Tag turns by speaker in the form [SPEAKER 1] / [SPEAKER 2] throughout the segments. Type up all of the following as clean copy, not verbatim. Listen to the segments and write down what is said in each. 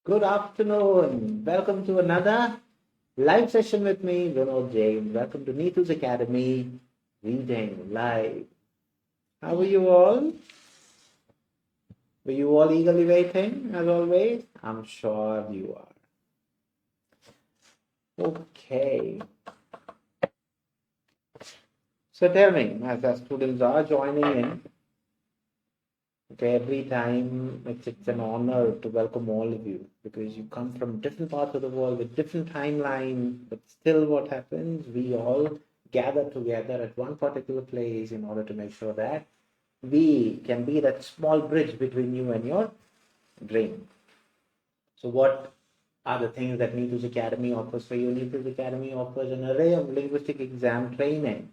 [SPEAKER 1] Good afternoon. Welcome to another live session with me, Vinod Jain. Welcome to Neethu's Academy, reading live. How are you all? Were you all eagerly waiting, as always? I'm sure you are. Okay. So tell me, as the students are joining in, okay, every time it's an honor to welcome all of you because you come from different parts of the world with different timeline, but still what happens, we all gather together at one particular place in order to make sure that we can be that small bridge between you and your dream. So what are the things that Neethus Academy offers for you? Neethus Academy offers an array of linguistic exam training.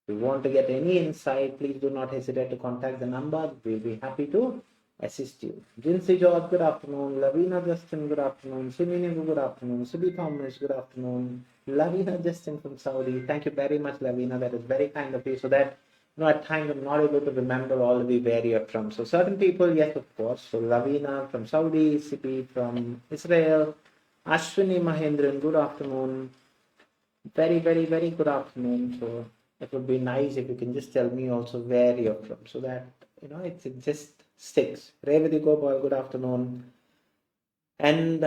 [SPEAKER 1] If you want to get any insight, please do not hesitate to contact the number. We'll be happy to assist you. Jinsey George, good afternoon. Lavina Justin, good afternoon. Simini, good afternoon. Sibi Thomas, good afternoon. Lavina Justin from Saudi. Thank you very much, Lavina. That is very kind of you. So that, at times I'm not able to remember all of you where you're from. So certain people, yes, of course. So Lavina from Saudi, Sibi from Israel, Ashwini Mahendran, good afternoon. Very, very, very good afternoon. So it would be nice if you can just tell me also where you're from so that it just sticks. Revati Gopal, good afternoon. And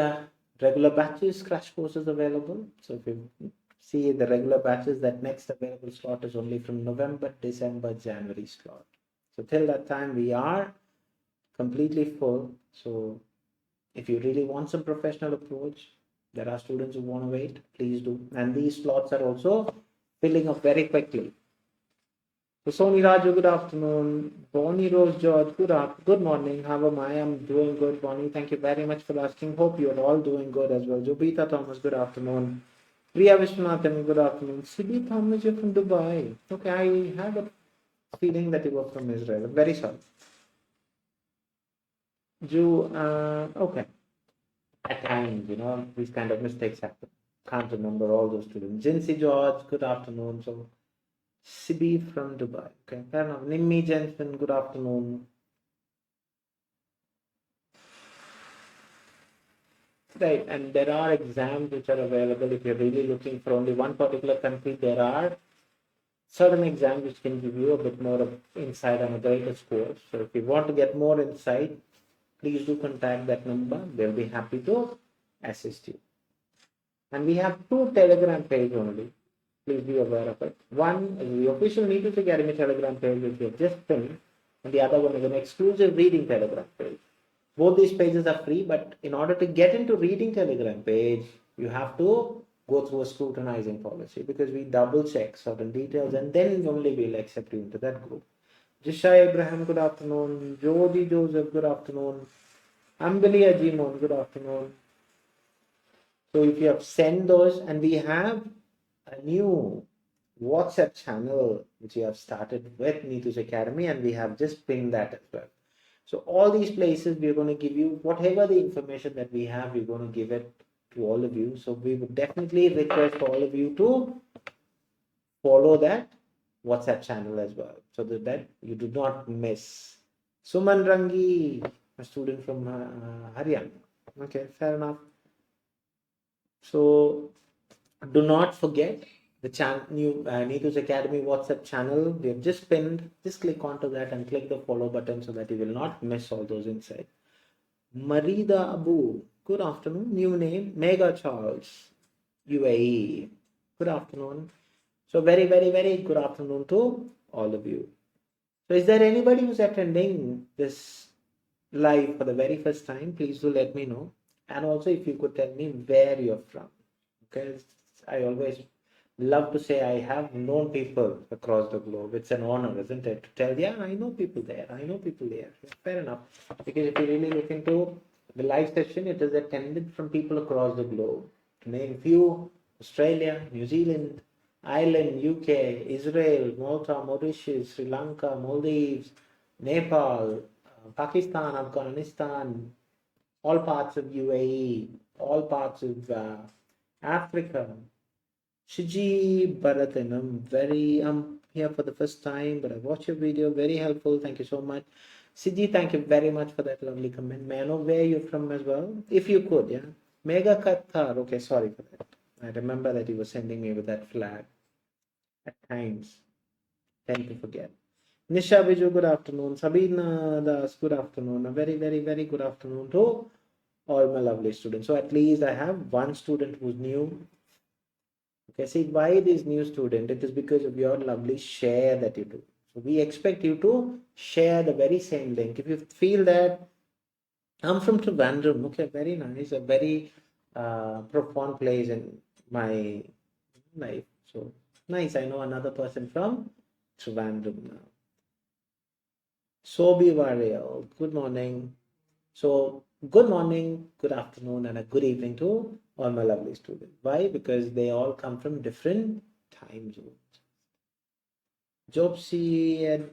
[SPEAKER 1] regular batches, crash courses available. So if you see the regular batches, that next available slot is only from November, December, January slot. So till that time, we are completely full. So if you really want some professional approach, there are students who want to wait, please do. And these slots are also filling up very quickly. So Sony Raju, good afternoon. Bonnie Rose George, good morning. How am I? I'm doing good, Bonnie. Thank you very much for asking. Hope you're all doing good as well. Jobita Thomas, good afternoon. Priya Vishwanathan, good afternoon. Sibi Thomas, you're from Dubai. Okay, I had a feeling that you were from Israel. I'm very sorry. Okay. At times, these kind of mistakes happen. Can't remember all those students. Jinsey George, good afternoon. So, Sibi from Dubai. Okay, fair enough. Nimmi Jensen, good afternoon. Right, and there are exams which are available if you're really looking for only one particular country. There are certain exams which can give you a bit more of insight on a greater score. So, if you want to get more insight, please do contact that number. They'll be happy to assist you. And we have two Telegram pages only. Please be aware of it. One is the official Neethus Academy Telegram page, which we have just pinned, and the other one is an exclusive reading Telegram page. Both these pages are free, but in order to get into reading Telegram page, you have to go through a scrutinizing policy because we double check certain details and then only we'll accept you into that group. Jisha Abraham, good afternoon. Jody Joseph, good afternoon. Ambali Ajimon, good afternoon. So if you have sent those, and we have a new WhatsApp channel which we have started with Neethus Academy, and we have just pinned that as well. So all these places we're going to give you whatever the information that we have, we're going to give it to all of you. So we would definitely request all of you to follow that WhatsApp channel as well, so that you do not miss. Suman Rangi, a student from Haryana. Okay, fair enough. So do not forget the new Neethus Academy WhatsApp channel. We have just pinned. Just click onto that and click the follow button so that you will not miss all those insights. Marida Abu, good afternoon. New name, Mega Charles, UAE. Good afternoon. So very, very, very good afternoon to all of you. So is there anybody who's attending this live for the very first time? Please do let me know. And also if you could tell me where you're from. Okay, I always love to say I have known people across the globe. It's an honor, isn't it? To tell, yeah, I know people there. I know people there. Fair enough. Because if you really look into the live session, it is attended from people across the globe. To name few, Australia, New Zealand, Ireland, UK, Israel, Malta, Mauritius, Sri Lanka, Maldives, Nepal, Pakistan, Afghanistan, all parts of UAE, all parts of Africa. Shiji Bharatanam, I'm here for the first time, but I watched your video, very helpful. Thank you so much. Siji, thank you very much for that lovely comment. May I know where you're from as well? If you could, yeah. Mega Kathar. Okay, sorry for that. I remember that you were sending me with that flag. At times, tend to forget. Nisha Viju, good afternoon. Sabina Das, good afternoon. A very, very, very good afternoon to all my lovely students. So at least I have one student who's new. Okay, see why this new student? It is because of your lovely share that you do. So we expect you to share the very same link. If you feel that I'm from Trivandrum, okay, very nice, a very profound place in my life. So nice, I know another person from Trivandrum now. Sobi Varial, good morning. So good morning, good afternoon, and a good evening to all my lovely students. Why? Because they all come from different time zones. Jobsi and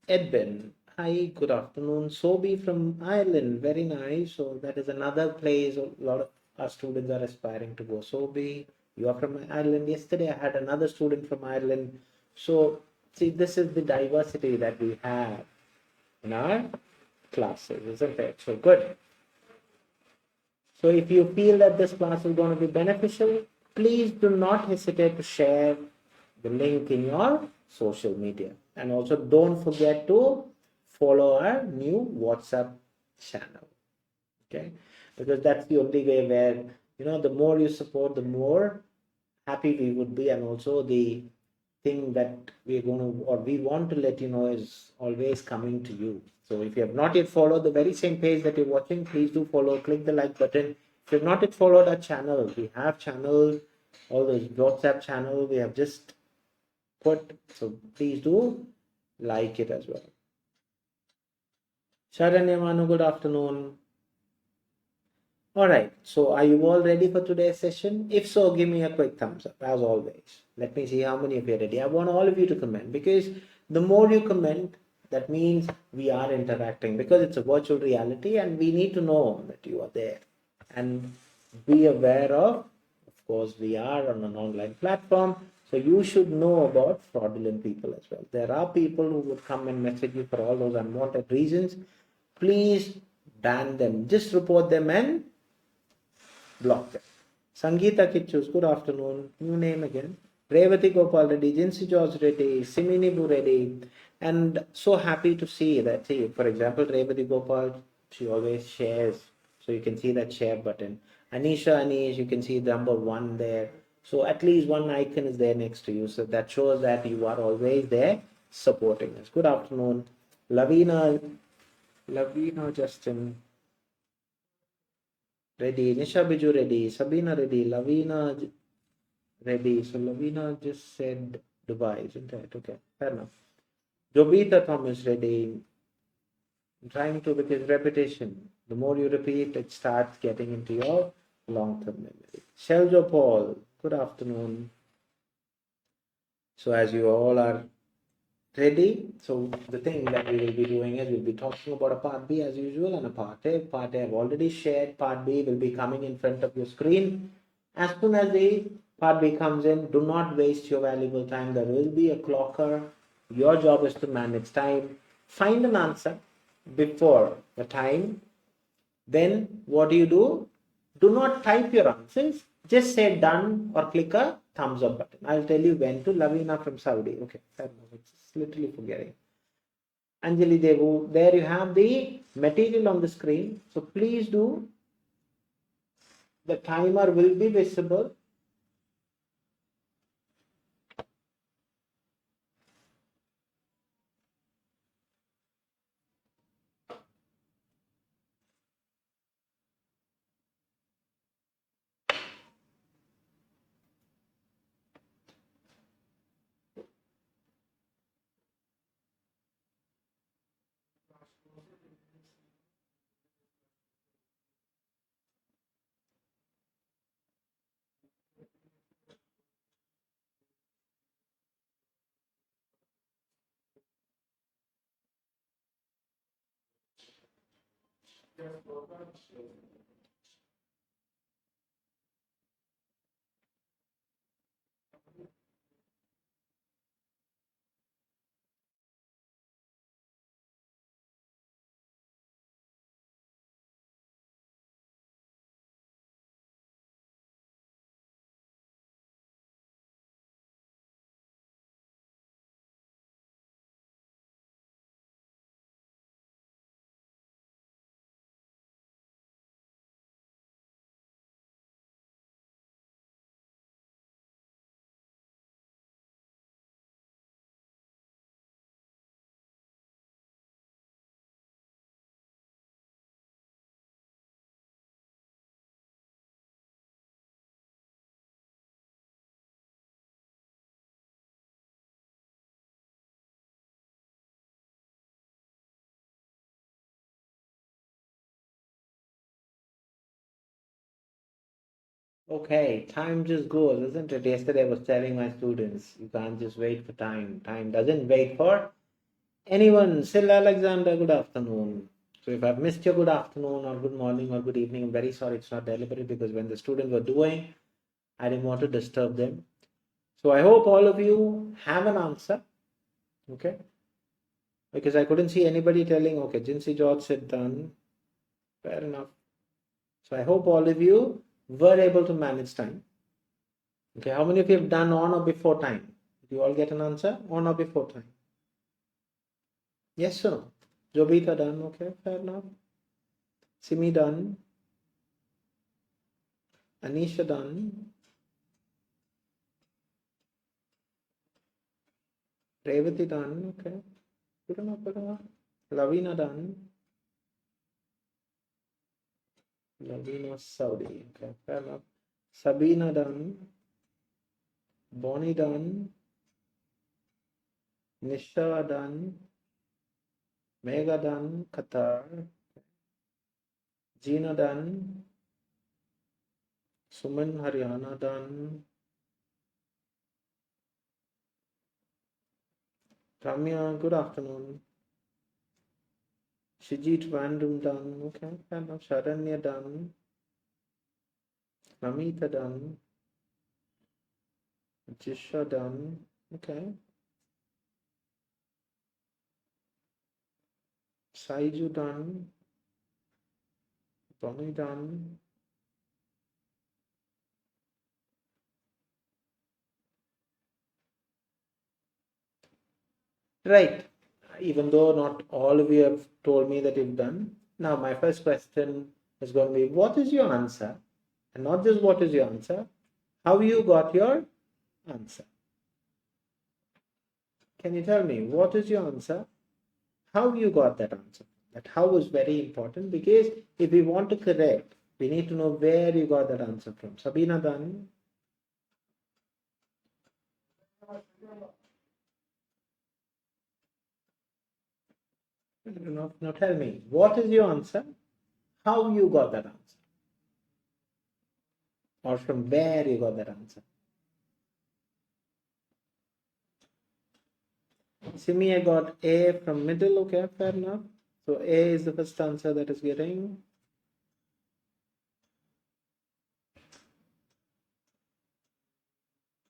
[SPEAKER 1] Edben, hi, good afternoon. Sobi from Ireland, very nice. So that is another place a lot of our students are aspiring to go. Sobi, you are from Ireland. Yesterday I had another student from Ireland. So see, this is the diversity that we have in our classes, isn't it? So good. So if you feel that this class is going to be beneficial, please do not hesitate to share the link in your social media. And also don't forget to follow our new WhatsApp channel. Okay? Because that's the only way where, the more you support, the more happy we would be. And also the thing that we're going to, or we want to let you know is always coming to you. So if you have not yet followed the very same page that you're watching, please do follow, click the like button. If you have not yet followed our channel, we have channels, all those WhatsApp channel we have just put. So please do like it as well. Sharanya Manu, good afternoon. All right, so are you all ready for today's session? If so, give me a quick thumbs up, as always. Let me see how many of you are ready. I want all of you to comment, because the more you comment, that means we are interacting, because it's a virtual reality and we need to know that you are there. And be aware of course, we are on an online platform, so you should know about fraudulent people as well. There are people who would come and message you for all those unwanted reasons. Please ban them. Just report them and block them. Sangeeta Kitchus, good afternoon. New name again. Revati Gopal Reddy, Jinsi George Reddy, Siminibu Reddy. And so happy to see that. See, for example, Revati Gopal, she always shares. So you can see that share button. Anisha Anish, you can see the number 1 there. So at least one icon is there next to you. So that shows that you are always there supporting us. Good afternoon. Lavina Justin. Ready. Nisha Biju ready. Sabina ready. Lavina ready. So Lavina just said Dubai, isn't it? Okay, fair enough. Jobita Thomas ready. I'm trying to, because repetition. The more you repeat, it starts getting into your long-term memory. Sheljo Paul, good afternoon. So as you all are ready, so the thing that we will be doing is we'll be talking about a part B as usual and a part A. Part A I've already shared. Part B will be coming in front of your screen. As soon as the part B comes in, do not waste your valuable time. There will be a clocker. Your job is to manage time. Find an answer before the time. Then what do? Do not type your answers. Just say done or click a thumbs up button. I'll tell you when to. Lavina from Saudi. Okay, fair enough. It's literally forgetting. Anjali Devu, there you have the material on the screen. So please do. The timer will be visible. Okay, time just goes, isn't it? Yesterday I was telling my students, you can't just wait for time. Time doesn't wait for anyone. Sil Alexander, good afternoon. So if I've missed your good afternoon or good morning or good evening, I'm very sorry. It's not deliberate because when the students were doing, I didn't want to disturb them. So I hope all of you have an answer. Okay. Because I couldn't see anybody telling, okay, Jinsey George said done. Fair enough. So I hope all of you were able to manage time. Okay, how many of you have done on or before time? Did you all get an answer? On or before time? Yes or no? Jobita done, okay, fair enough. Simi done. Anisha done. Revati done, okay. Good enough, good enough. Lavina done. Lavina Saudi, okay, fair enough. Sabina done. Bonnie done. Nisha done. Mega done. Qatar. Gina done. Suman Haryana done. Ramya, good afternoon. Shijit Vandum done. Okay, fair enough. Sharanya done. Namita done. Jisha done. Okay. Saiju done. Bonnie done. Right. Even though not all of you have told me that you've done. Now, my first question is going to be, what is your answer? And not just what is your answer, how you got your answer. Can you tell me, what is your answer? How you got that answer? That how is very important, because if we want to correct, we need to know where you got that answer from. Sabina done. Now tell me, what is your answer? How you got that answer? Or from where you got that answer? Simi, I got A from middle, okay, fair enough. So A is the first answer that is getting.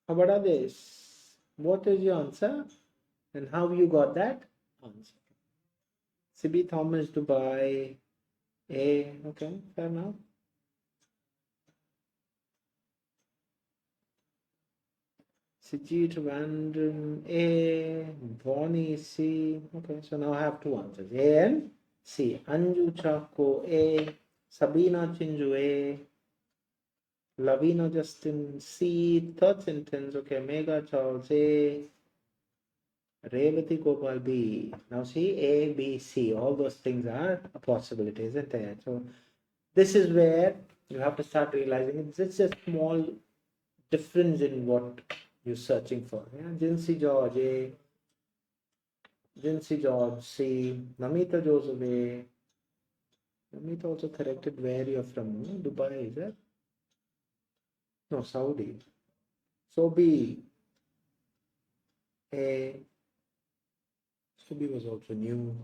[SPEAKER 1] How about others? What is your answer? And how you got that answer? Sibi Thomas Dubai, A, okay, fair enough. Sijit Vandren, A, Bonnie, C. Okay, so now I have two answers, A and C. Anju Chako, A, Sabina Chinju, A, Lavina Justin, C. Third sentence, okay, Mega Charles, A, Revati Gopal, B. Now see, A, B, C, all those things are a possibility, isn't it? So this is where you have to start realizing it's just a small difference in what you're searching for. Yeah, Jinsey George, A, Jinsey George, C, Namita Joseph, A. Namita also corrected where you're from. No? Dubai, is it? No, Saudi. So B, A. So B was also new.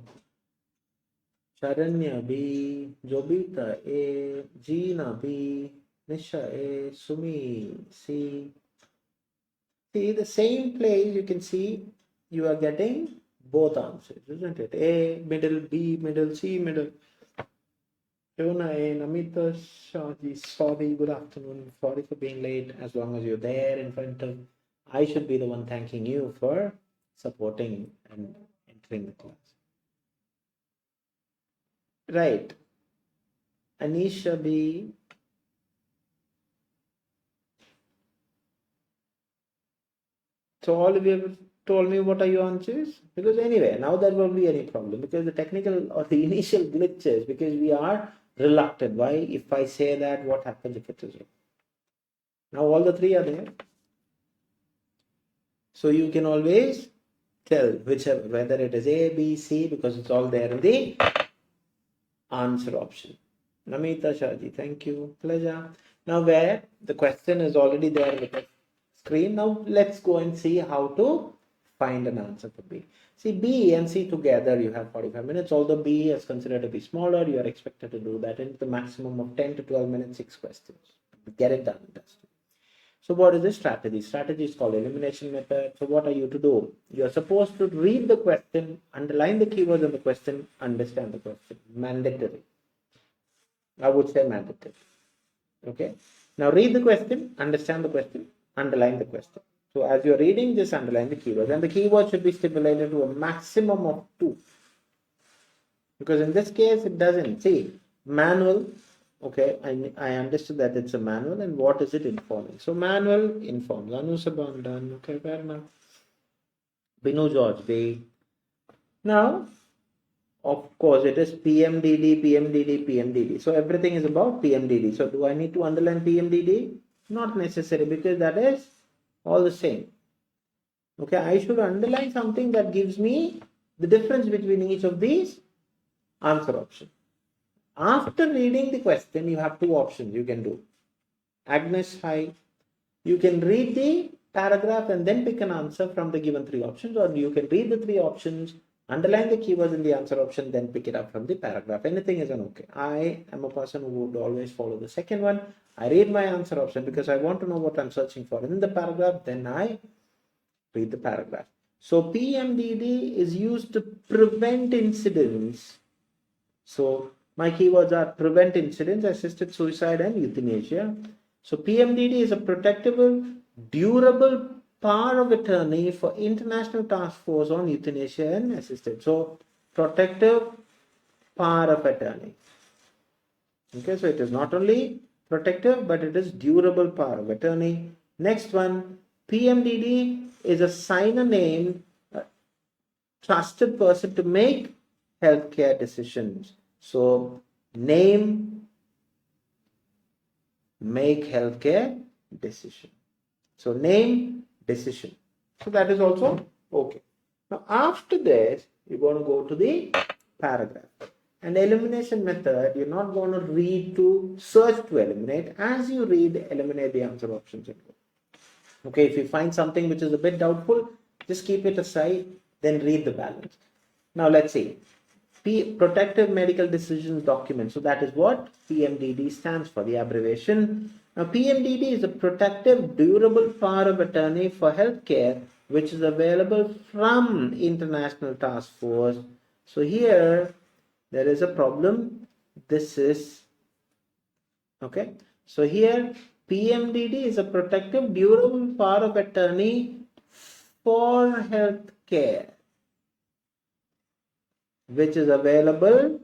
[SPEAKER 1] Sharanya, B. Jobita, A. Gina, B. Nisha, A. Sumi, C. See, the same place you can see you are getting both answers, isn't it? A, middle, B, middle, C, middle. Fiona A, Namita Shahji, sorry, good afternoon. Sorry for being late. As long as you're there in front of, I should be the one thanking you for supporting and entering the class. Right. Anisha B. So all of you have told me what are your answers? Because anyway, now there won't be any problem because the technical or the initial glitches, because we are reluctant. Why? If I say that, what happens if it is wrong? Now all the three are there. So you can always tell whichever, whether it is A, B, C, because it's all there in the answer option. Namita Shahji, thank you. Pleasure. Now where the question is already there with the screen. Now let's go and see how to find an answer for B. See, B and C together you have 45 minutes. Although B is considered to be smaller, you are expected to do that in the maximum of 10 to 12 minutes, 6 questions. Get it done. So what is the strategy? Strategy is called elimination method. So what are you to do? You are supposed to read the question, underline the keywords of the question, understand the question. Mandatory. I would say mandatory. Okay. Now read the question, understand the question, underline the question. So as you're reading, just underline the keywords. And the keyword should be stipulated to a maximum of 2. Because in this case, it doesn't. See, manual. Okay, I understood that it's a manual, and what is it informing? So manual informs. Anusaban done. Okay, fair enough. Binu George B. Now, of course, it is PMDD, PMDD, PMDD. So everything is about PMDD. So do I need to underline PMDD? Not necessary, because that is all the same. Okay, I should underline something that gives me the difference between each of these answer options. After reading the question, you have 2 options you can do. Agnes, hi. You can read the paragraph and then pick an answer from the given 3 options, or you can read the 3 options, underline the keywords in the answer option, then pick it up from the paragraph. Anything is an okay. I am a person who would always follow the second one. I read my answer option because I want to know what I'm searching for in the paragraph, then I read the paragraph. So PMDD is used to prevent incidents. So my keywords are prevent incidents, assisted suicide, and euthanasia. So PMDD is a protectable, durable power of attorney for International Task Force on Euthanasia and Assisted. So protective power of attorney. Okay, so it is not only protective, but it is durable power of attorney. Next one, PMDD is a signer name, a trusted person to make healthcare decisions. So name, make healthcare decision. So name, decision. So that is also okay. Now after this, you're going to go to the paragraph. And elimination method, you're not going to read to search to eliminate. As you read, eliminate the answer options. Okay, if you find something which is a bit doubtful, just keep it aside, then read the balance. Now let's see. Protective Medical Decisions Document. So that is what PMDD stands for, the abbreviation. Now PMDD is a protective, durable power of attorney for healthcare, which is available from International Task Force. So here there is a problem. This is okay. So here PMDD is a protective, durable power of attorney for healthcare, which is available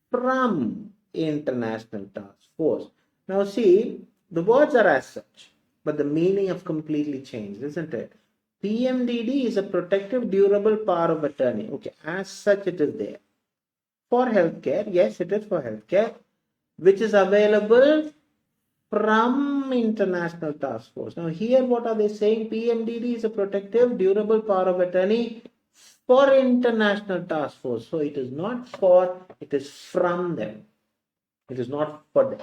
[SPEAKER 1] from International Task Force. Now see, the words are as such, but the meaning have completely changed, isn't it? PMDD is a protective, durable power of attorney. Okay, as such it is there. For healthcare, yes, it is for healthcare, which is available from International Task Force. Now here what are they saying? PMDD is a protective, durable power of attorney for International Task Force. So it is not for, it is from them. It is not for them.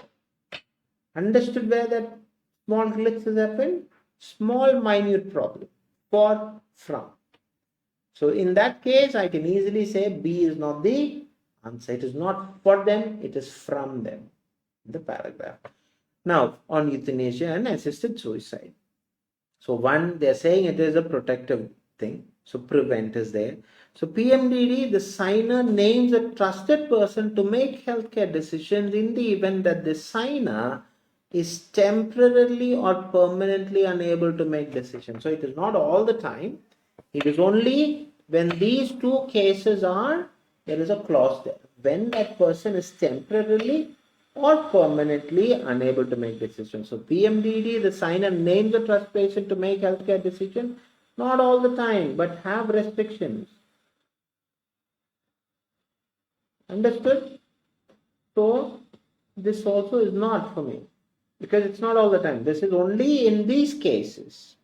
[SPEAKER 1] Understood where that small glitch has happened? Small, minute problem. For, from. So in that case, I can easily say B is not the answer. It is not for them, it is from them. The paragraph. Now, on euthanasia and assisted suicide. So one, they're saying it is a protective thing. So prevent is there. So PMDD, the signer names a trusted person to make healthcare decisions in the event that the signer is temporarily or permanently unable to make decisions. So it is not all the time. It is only when these 2 cases are, there is a clause there. When that person is temporarily or permanently unable to make decisions. So PMDD, the signer names a trust patient to make healthcare decisions. Not all the time, but have restrictions. Understood? So this also is not for me, because it's not all the time. This is only in these cases.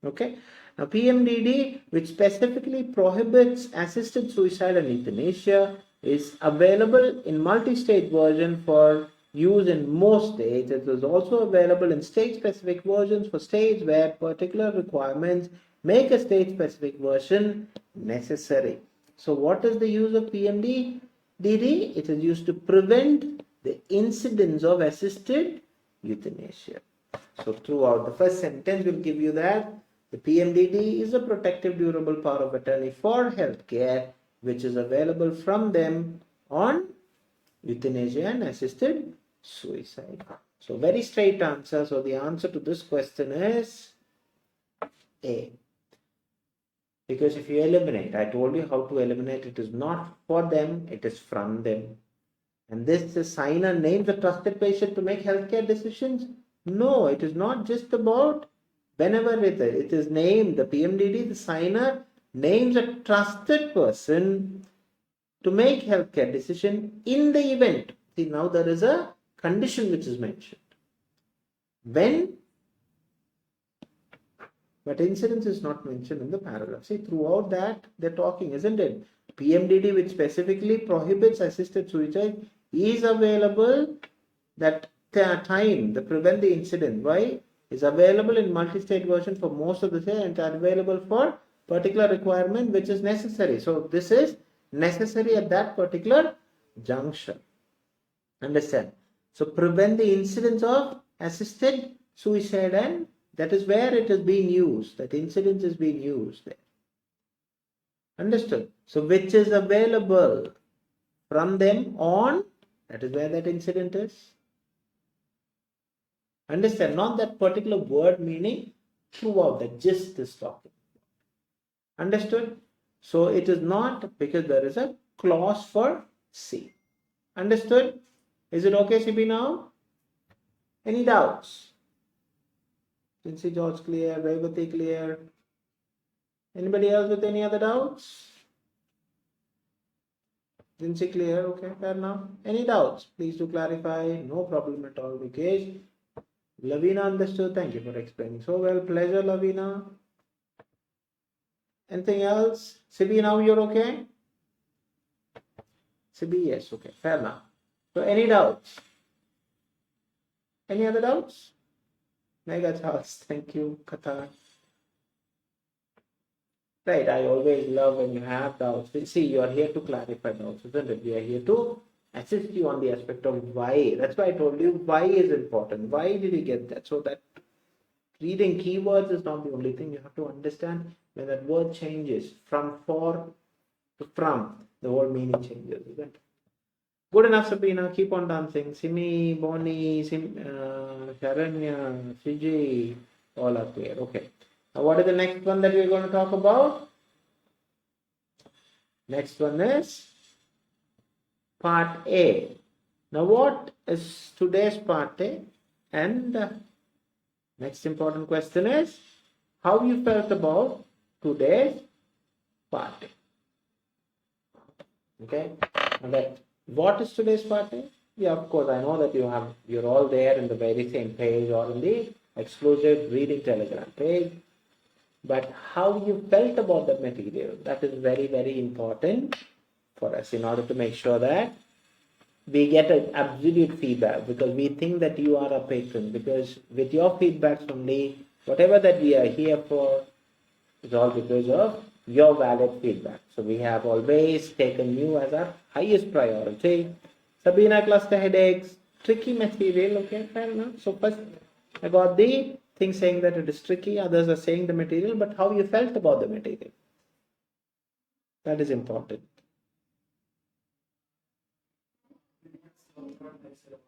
[SPEAKER 1] Okay. Now PMDD, which specifically prohibits assisted suicide and euthanasia, is available in multi-state version for used in most states. It is also available in state-specific versions for states where particular requirements make a state-specific version necessary. So what is the use of PMDD? It is used to prevent the incidence of assisted euthanasia. So throughout the first sentence will give you that the PMDD is a protective durable power of attorney for healthcare which is available from them on euthanasia and assisted suicide. So very straight answer. So the answer to this question is A. Because if you eliminate, I told you how to eliminate. It is not for them, it is from them. And this the signer names a trusted patient to make healthcare decisions. No, it is not just about whenever it is named, the PMDD, the signer names a trusted person to make healthcare decision in the event. See, now there is a condition which is mentioned. When, but incidence is not mentioned in the paragraph. See, throughout that they're talking, isn't it? PMDD, which specifically prohibits assisted suicide, is available that time to prevent the incident. Why? Is available in multi-state version for most of the state and available for particular requirement which is necessary. So this is necessary at that particular junction. Understand? So prevent the incidence of assisted suicide, and that is where it is being used. That incidence is being used there. Understood? So which is available from them on, that is where that incident is. Understand? Not that particular word meaning, throughout the gist is talking. Understood? So it is not, because there is a clause for C. Understood? Is it okay, CB now? Any doubts? Jinsi George clear, Revati clear. Anybody else with any other doubts? Jinsi clear, okay, fair enough. Any doubts? Please do clarify. No problem at all, Vikesh. Lavina understood. Thank you for explaining so well. Pleasure, Lavina. Anything else? Sibi, now you're okay? Sibi, yes, okay, fair enough. So any doubts? Any other doubts? Mega Charles, thank you, Qatar. Right, I always love when you have doubts. See, you are here to clarify doubts, isn't it? We are here to assist you on the aspect of why. That's why I told you why is important. Why did you get that? So that reading keywords is not the only thing. You have to understand when that word changes from for to from, the whole meaning changes, isn't it? Good enough, Sabina. Keep on dancing. Simi, Bonnie, Sharanya, Fiji, all are clear. Okay. Now, what is the next one that we're going to talk about? Next one is part A. Now, what is today's part A? And next important question is how you felt about today's part A. Okay. And that what is today's part A? Yeah, of course, I know that you're all there in the very same page or in the exclusive reading telegram page. But how you felt about the material, that is very, very important for us in order to make sure that we get an absolute feedback, because we think that you are a patron, because with your feedbacks only, whatever that we are here for is all because of your valid feedback. So we have always taken you as our highest priority. Sabina, cluster headaches, tricky material, okay, fair enough. So first I got the thing saying that it is tricky, others are saying the material, but how you felt about the material, that is important.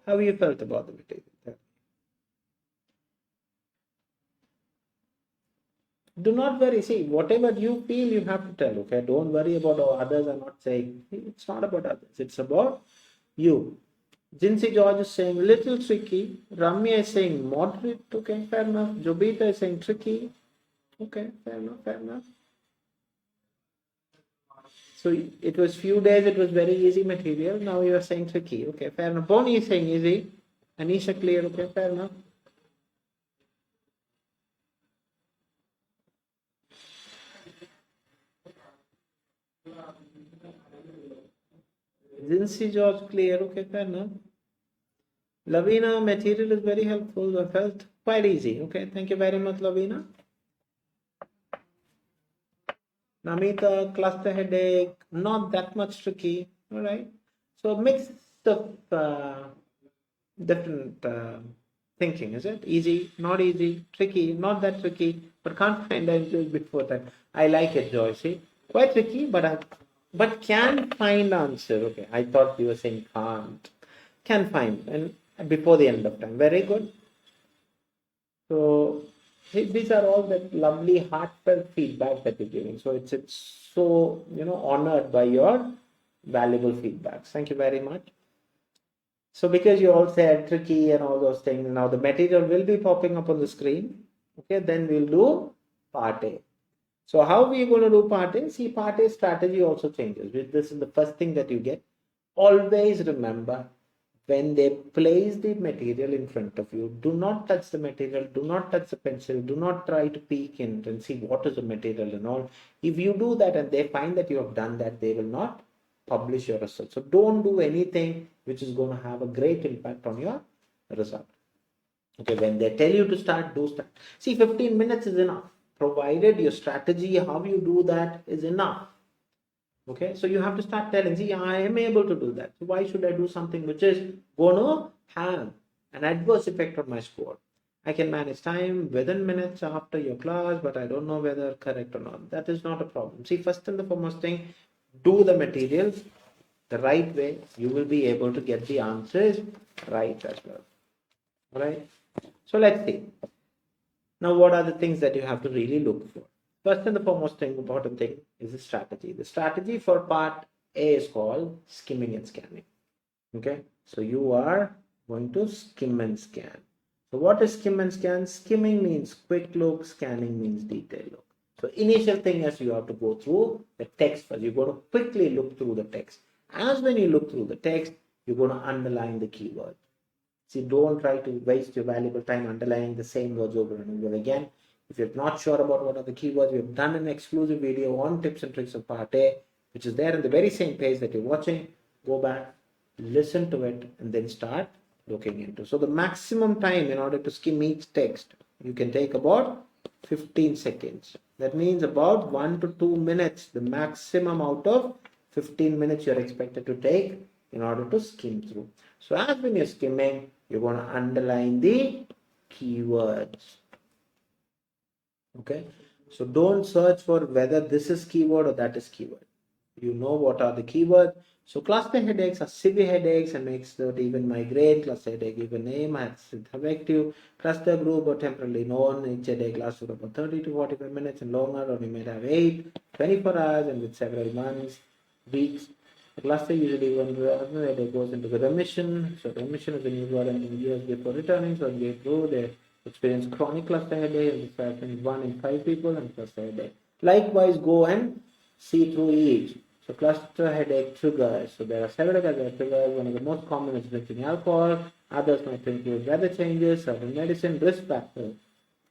[SPEAKER 1] How you felt about the material. Do not worry. See, whatever you feel, you have to tell. Okay, don't worry about how others are not saying. It's not about others. It's about you. Jinsi George is saying little tricky. Ramya is saying moderate. Okay, fair enough. Jobita is saying tricky. Okay, fair enough. Fair enough. So it was few days. It was very easy material. Now you are saying tricky. Okay, fair enough. Bonnie is saying easy. Anisha clear. Okay, fair enough. Jinsi George clear. Okay, fair enough. Lavina, material is very helpful. I felt quite easy. Okay, thank you very much, Lavina. Namita, cluster headache, not that much tricky. All right. So mix of different thinking, is it? Easy, not easy, tricky, not that tricky, but can't find answers before that. I like it, Joy. See, quite tricky, but can find answer. Okay, I thought you were saying can't. Can find and before the end of time. Very good. So these are all that lovely heartfelt feedback that you're giving. So it's so honored by your valuable feedbacks. Thank you very much. So because you all said tricky and all those things, now the material will be popping up on the screen. Okay, then we'll do part A. So how are we going to do part A? See, part A strategy also changes. This is the first thing that you get. Always remember, when they place the material in front of you, do not touch the material, do not touch the pencil, do not try to peek in and see what is the material and all. If you do that and they find that you have done that, they will not publish your results. So don't do anything which is going to have a great impact on your result. Okay, when they tell you to start, do start. See, 15 minutes is enough, provided your strategy, how you do that is enough. Okay, so you have to start telling, see, I am able to do that. So why should I do something which is going to have an adverse effect on my score? I can manage time within minutes after your class, but I don't know whether correct or not. That is not a problem. See, first and the foremost thing, do the materials the right way. You will be able to get the answers right as well. All right. So let's see. Now, what are the things that you have to really look for? First and the foremost thing, important thing is the strategy. The strategy for part A is called skimming and scanning. Okay, so you are going to skim and scan. So what is skim and scan? Skimming means quick look, scanning means detailed look. So initial thing is you have to go through the text first. You're going to quickly look through the text. As when you look through the text, you're going to underline the keyword. See, don't try to waste your valuable time underlining the same words over and over again. If you're not sure about what are the keywords, we have done an exclusive video on tips and tricks of part A, which is there in the very same page that you're watching. Go back, listen to it, and then start looking into. So the maximum time in order to skim each text, you can take about 15 seconds. That means about 1 to 2 minutes, the maximum out of 15 minutes you're expected to take in order to skim through. So as when you're skimming, you're going to underline the keywords. Okay, so don't search for whether this is keyword or that is keyword. You know what are the keywords. So cluster headaches are severe headaches and makes that even migraine. Cluster headache even name has 𝐓𝐢𝐩𝐬. Cluster group or temporarily known. Each headache lasts for about 30 to 45 minutes and longer, or you may have 8, 24 hours and with several months, weeks. The cluster usually when the headache goes into the remission. So remission is when you got in years before returning. So they go there. Experience chronic cluster headache, which happens 1 in 5 people, and cluster headache. Likewise, go and see through each. So cluster headache triggers. So there are several other triggers. One of the most common is drinking alcohol. Others might include weather changes, certain medicine, risk factors.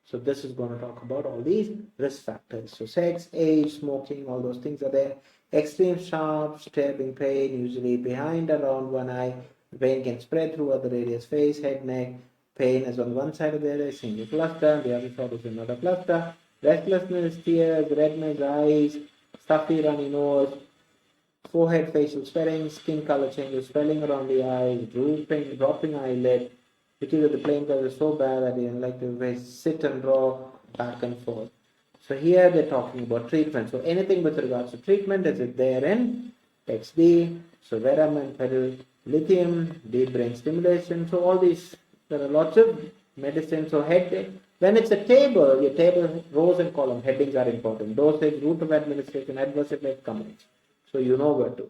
[SPEAKER 1] So this is going to talk about all these risk factors. So sex, age, smoking, all those things are there. Extreme sharp, stabbing pain, usually behind around one eye. The pain can spread through other areas, face, head, neck. Pain is on one side of the eye, single cluster, the other side is another cluster. Restlessness, tears, redness, eyes, stuffy runny nose, forehead, facial swelling, skin color changes, swelling around the eyes, drooping, dropping eyelid, because the pain is so bad that you like to sit and rock back and forth. So here they're talking about treatment. So anything with regards to treatment is it there in text B. So Veram lithium, deep brain stimulation. So all these, there are lots of medicine. So when it's a table, your table rows and column headings are important. Dosage, route of administration, adverse effect, comments. So you know where to.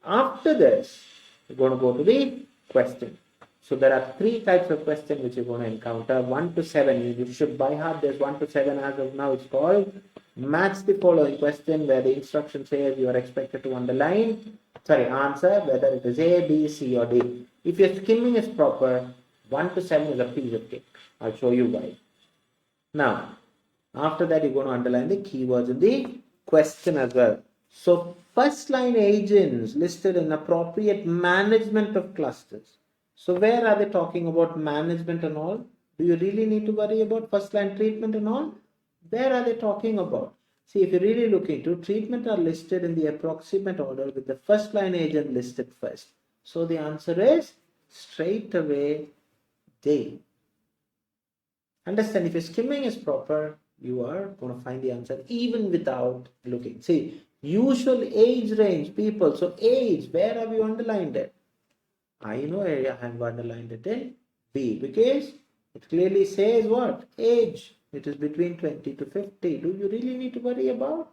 [SPEAKER 1] After this, you're going to go to the question. So there are 3 types of questions which you're going to encounter. 1 to 7. You should by heart. There's 1 to 7 as of now. It's called match the following question, where the instruction says you are expected to answer whether it is A, B, C or D. If your skimming is proper, 1 to 7 is a piece of cake. I'll show you why. Now, after that, you're going to underline the keywords in the question as well. So, first line agents listed in appropriate management of clusters. So where are they talking about management and all? Do you really need to worry about first line treatment and all? Where are they talking about? See, if you really look into treatment are listed in the approximate order with the first line agent listed first. So the answer is straight away D. Understand, if your skimming is proper, you are going to find the answer even without looking. See, usual age range people. So age, where have you underlined it? I know I have underlined it in B because it clearly says what? Age. It is between 20 to 50. Do you really need to worry about?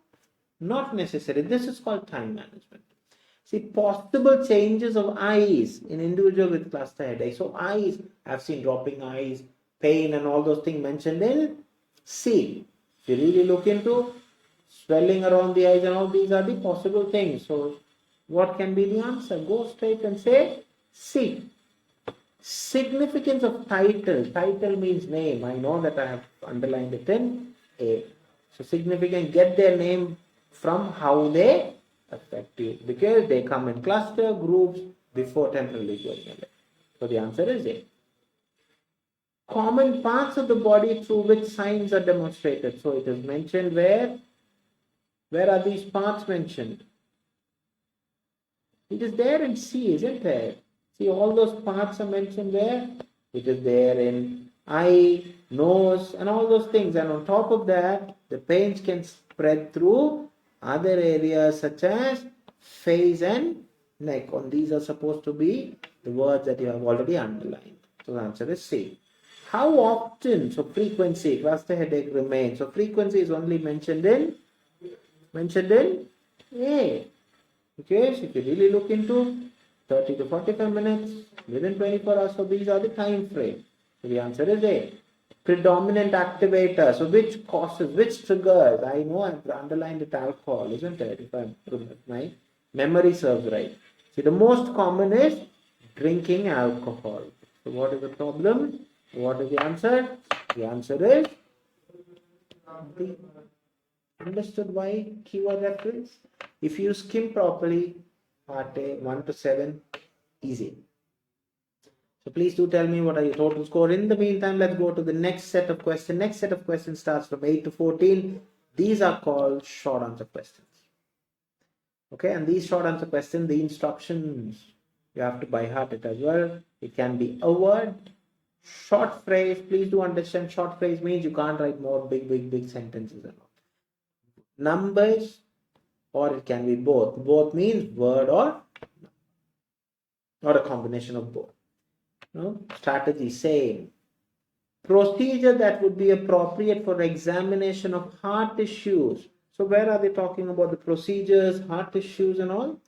[SPEAKER 1] Not necessary. This is called time management. See, possible changes of eyes in individual with cluster headache. So eyes, I've seen dropping eyes, pain and all those things mentioned in C. If you really look into swelling around the eyes and all, these are the possible things. So what can be the answer? Go straight and say C. Significance of title. Title means name. I know that I have underlined it in A. So significant, get their name from how they affect you because they come in cluster groups before temporarily going away. So the answer is A. Common parts of the body through which signs are demonstrated. So it is mentioned where? Where are these parts mentioned? It is there in C, isn't there? See, all those parts are mentioned where? It is there in eye, nose, and all those things. And on top of that, the pains can spread through other areas such as face and neck. And these are supposed to be the words that you have already underlined. So the answer is C. How often? So frequency, cluster headache remains. So frequency is only mentioned in A. Okay, so if you really look into 30 to 45 minutes within 24 hours. So these are the time frame. So the answer is A. Predominant activator. So which causes, which triggers? I know I've underlined it alcohol, isn't it? If my memory serves right. See, the most common is drinking alcohol. So what is the problem? What is the answer? The answer is B. Understood why keyword reference? If you skim properly, part A 1 to 7, easy. So please do tell me what are your total score. In the meantime, let's go to the next set of questions. Next set of questions starts from 8 to 14. These are called short answer questions. Okay, and these short answer questions, the instructions, you have to by heart it as well. It can be a word, short phrase. Please do understand, short phrase means you can't write more big sentences and all. Numbers, or it can be both. Both means word or a combination of both. No? Strategy, same. Procedure that would be appropriate for examination of heart tissues. So where are they talking about the procedures, heart tissues and all?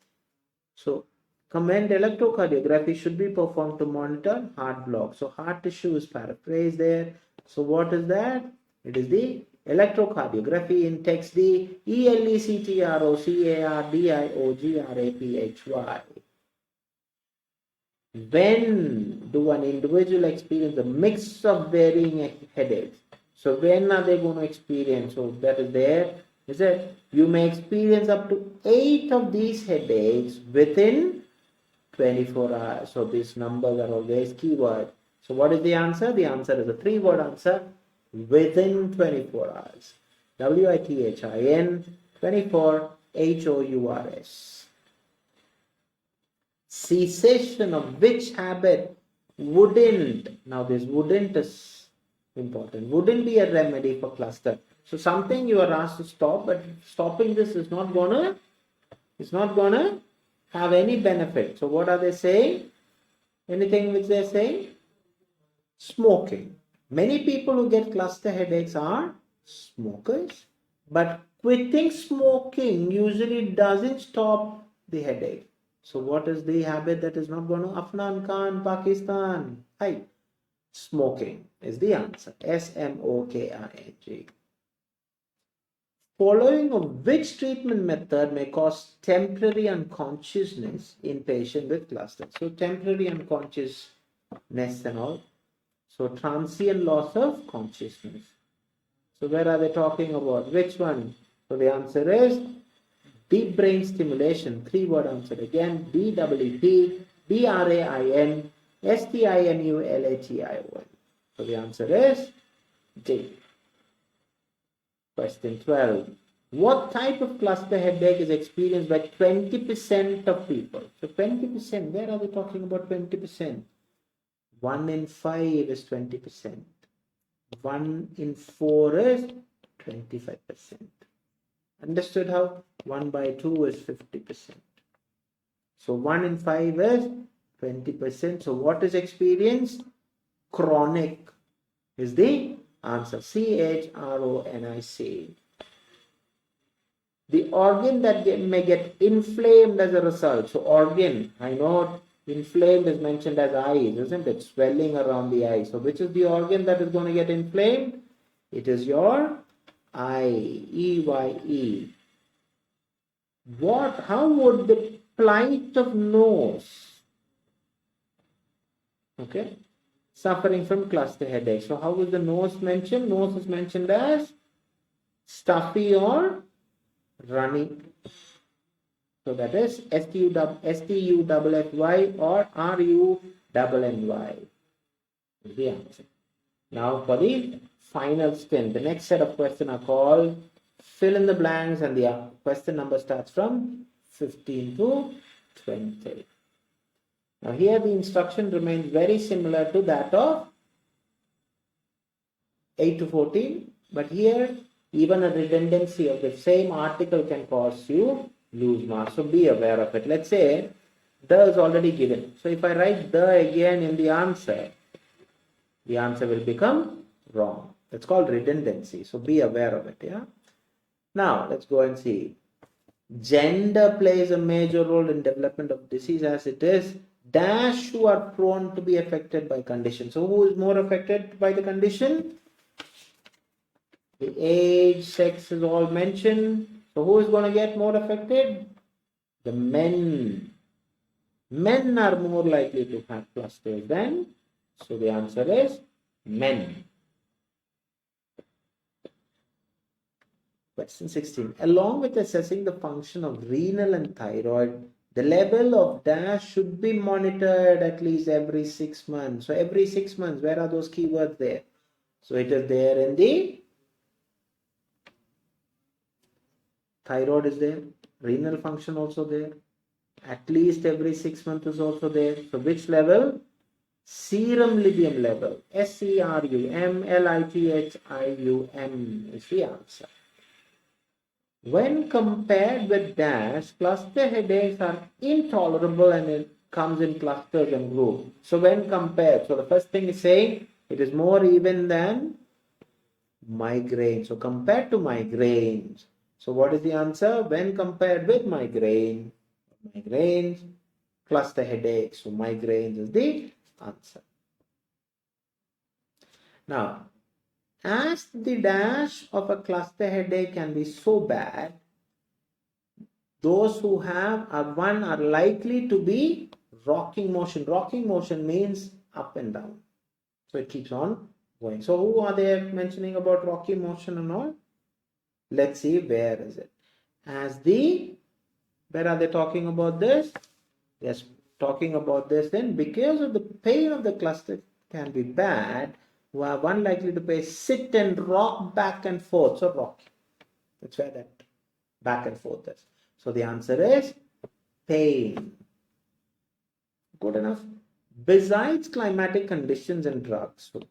[SPEAKER 1] So commend electrocardiography should be performed to monitor heart block. So heart tissue is paraphrased there. So what is that? It is the electrocardiography in text D, ELECTROCARDIOGRAPHY. When do an individual experience a mix of varying headaches? So when are they going to experience? So that is there. Is it? You may experience up to 8 of these headaches within 24 hours. So these numbers are always keyword. So what is the answer? The answer is a 3-word answer. Within 24 hours. WITHIN 24 HOURS. Cessation of which habit wouldn't, now this wouldn't is important, wouldn't be a remedy for cluster. So something you are asked to stop, but stopping this is not gonna have any benefit. So what are they saying? Anything which they're saying? Smoking. Many people who get cluster headaches are smokers, but quitting smoking usually doesn't stop the headache. So what is the habit that is not going to? Afghan Khan, Pakistan. Hi. Smoking is the answer. SMOKING. Following of which treatment method may cause temporary unconsciousness in patient with cluster? So temporary unconsciousness and all. So transient loss of consciousness. So where are they talking about? Which one? So the answer is deep brain stimulation. 3-word answer again. DEEP BRAIN 𝐓𝐫𝐢𝐩𝐬. So the answer is D. Question 12. What type of cluster headache is experienced by 20% of people? So 20%, where are we talking about 20%? 1 in 5 is 20%. 1 in 4 is 25%. Understood how? 1 by 2 is 50%. So 1 in 5 is 20%. So what is experienced? Chronic is the answer. CHRONIC. The organ that may get inflamed as a result. So organ, I know inflamed is mentioned as eyes, isn't it? Swelling around the eye. So which is the organ that is going to get inflamed? It is your eye. EYE. How would the plight of nose, okay, suffering from cluster headache? So how was the nose mentioned? Nose is mentioned as stuffy or runny. So that is STUFFY or RUNNY is the answer. Now for the final stint, the next set of questions are called fill in the blanks, and the question number starts from 15 to 20. Now here the instruction remains very similar to that of 8 to 14, but here even a redundancy of the same article can cause you lose marks. So be aware of it. Let's say the is already given. So if I write the again in the answer will become wrong. It's called redundancy. So be aware of it. Yeah. Now let's go and see. Gender plays a major role in development of disease, as it is dash who are prone to be affected by condition. So who is more affected by the condition? The age, sex is all mentioned. So who is going to get more affected? The men. Men are more likely to have clusters than. So the answer is men. Question 16. Along with assessing the function of renal and thyroid, the level of dash should be monitored at least every 6 months. So every 6 months, where are those keywords there? So it is there in the thyroid is there, renal function also there, at least every 6 months is also there. So which level? Serum lithium level. SERUMLITHIUM is the answer. When compared with dash, cluster headaches are intolerable and it comes in clusters and groups. So when compared, so the first thing is saying it is more even than migraine. So compared to migraines. So what is the answer? When compared with migraines, cluster headaches. So migraines is the answer. Now, as the dash of a cluster headache can be so bad, those who have one are likely to be rocking motion. Rocking motion means up and down. So it keeps on going. So who are they mentioning about rocking motion and all? Let's see, where is it? Where are they talking about this? Yes, talking about this then, because of the pain of the cluster can be bad, who are one likely to sit and rock back and forth. So rock. That's where that back and forth is. So the answer is pain. Good enough. Besides climatic conditions and drugs, so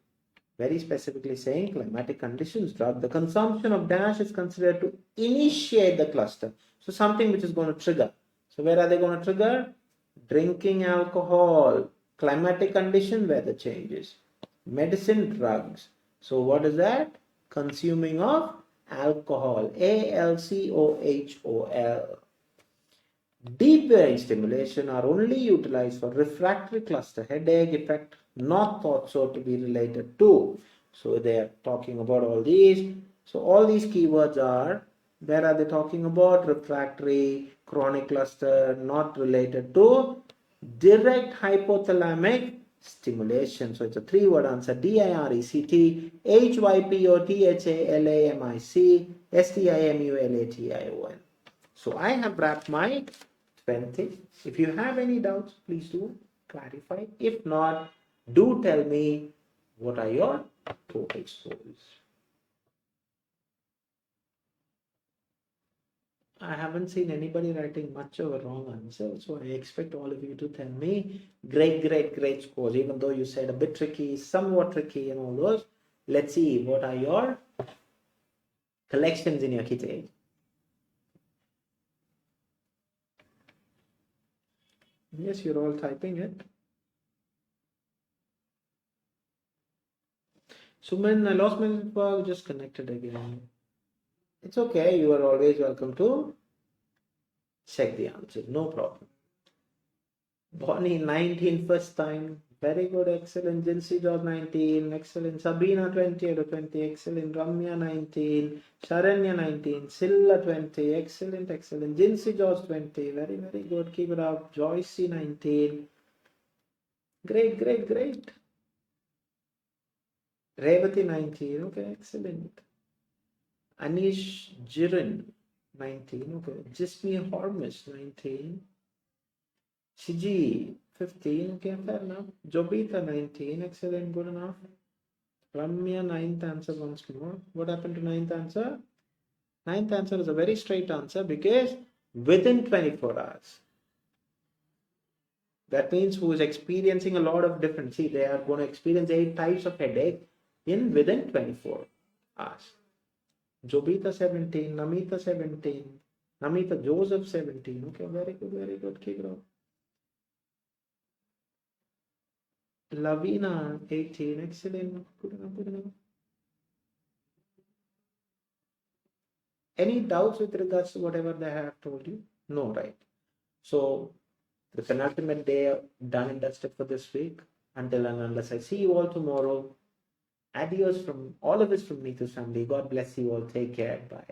[SPEAKER 1] very specifically saying climatic conditions, drug, the consumption of dash is considered to initiate the cluster. So something which is going to trigger. So where are they going to trigger? Drinking alcohol, climatic condition, weather changes. Medicine, drugs. So what is that? Consuming of alcohol. ALCOHOL. Deep brain stimulation are only utilized for refractory cluster headache effect, not thought so to be related to. So they are talking about all these. So all these keywords are, where are they talking about? Refractory, chronic cluster, not related to direct hypothalamic stimulation. So it's a 3-word answer. DIRECT, HYPOTHALAMIC, STIMULATION. So I have wrapped my 20. If you have any doubts, please do clarify? If not, do tell me what are your total scores. I haven't seen anybody writing much of a wrong answer, so I expect all of you to tell me great scores, even though you said a bit tricky, somewhat tricky, and all those. Let's see, what are your collections in your kitchen? Yes, you're all typing it. Suman, I lost my network, just connected again. It's okay, you are always welcome to check the answer, no problem. Bonnie 19 first time, very good, excellent. Jinsi George 19, excellent. Sabina 20 out of 20, excellent. Ramya 19, Sharanya 19, Silla 20, excellent. Jinsi George 20, very good, keep it up. Joyce 19, great. Revati 19, okay, excellent. Anish Jiran 19, okay. Jismi Hormus 19. Shiji 15, okay, fair enough. Jobita 19, excellent, good enough. Ramya 9th answer once more. What happened to 9th answer? 9th answer is a very straight answer because within 24 hours. That means who is experiencing a lot of different, see, they are going to experience 8 types of headache within 24 hours. Jobita 17, Namita 17, Namita Joseph 17. Okay, very good, keep it up. Lavina 18, excellent, good enough. Any doubts with regards to whatever they have told you? No, right? So the penultimate day done and dusted for this week. Until and unless I see you all tomorrow. Adios from all of us from Neethus family. God bless you all. Take care. Bye.